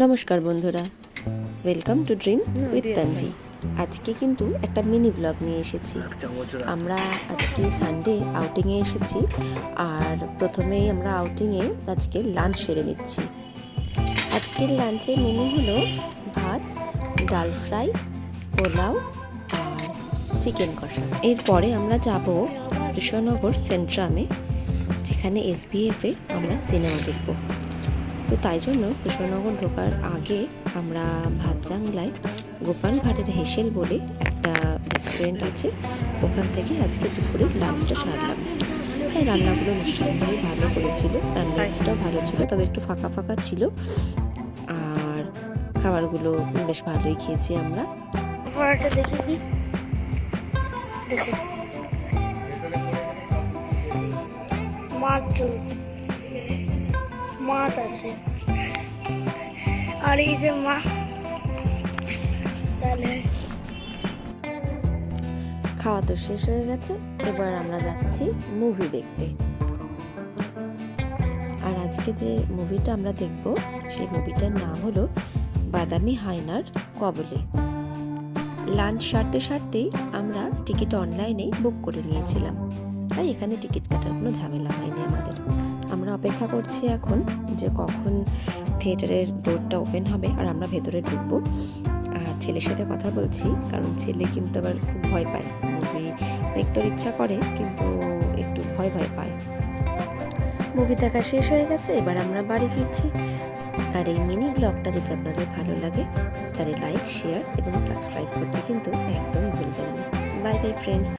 নমস্কার বন্ধুরা, welcome to dream with Tanvi. আজকে কিন্তু একটা মিনি ব্লগ নিয়ে এসেছি। আমরা আজকে সানডে আউটিংয়ে এসেছি, আর প্রথমেই আমরা আউটিংয়ে আজকে লাঞ্চ সেরে নিচ্ছি। আজকের লাঞ্চের মেনু হলো ভাত, ডাল ফ্রাই, পোলাও আর চিকেন কষা। এরপরে আমরা যাব কৃষ্ণনগর সেন্ট্রামে, যেখানে SBF-এ আমরা সিনেমা দেখব। তো তাই জন্য কৃষ্ণনগর ঢোকার আগে আমরা ভাতজাংলায় গোপাল ভাঁড়ের হেসেল বলে একটা রেস্টুরেন্ট আছে, ওখান থেকে আজকে দুপুরে লাঞ্চটা সারলাম। হ্যাঁ, রান্নাগুলো নিঃসন্দেহে ভালো করেছিল, অ্যাম্বিয়েন্সটাও ভালো ছিল, তবে একটু ফাঁকা ফাঁকা ছিল। আর খাবারগুলো বেশ ভালোই খেয়েছি আমরা। মাছ আছে, আর এই যে মা, তাহলে খাওয়া তো শেষ হয়ে গেছে, এবার আমরা যাচ্ছি মুভি দেখতে। আর আজকে যে মুভিটা আমরা দেখব সেই মুভিটার নাম হলো বাদামি হায়নার কবলে। লাঞ্চ সারতে সারতেই আমরা টিকিট অনলাইনেই বুক করে নিয়েছিলাম, তাই এখানে টিকিট কাটার কোনো ঝামেলা হয়নি আমাদের। আমরা অপেক্ষা করছি এখন যে কখন থিয়েটারের ডোরটা ওপেন হবে আর আমরা ভেতরে ঢুকবো। আর ছেলের সাথে কথা বলছি, কারণ ছেলে কিন্তু আবার খুব ভয় পায়। মুভি দেখতে ইচ্ছা করে কিন্তু একটু ভয় ভয় পায়। মুভি দেখা শেষ হয়ে গেছে, এবার আমরা বাড়ি ফিরছি। আর এই মিনি ব্লগটা যদি আপনাদের ভালো লাগে তাহলে লাইক, শেয়ার এবং সাবস্ক্রাইব করতে কিন্তু একদম ভুলবেন না। Bye bye friends.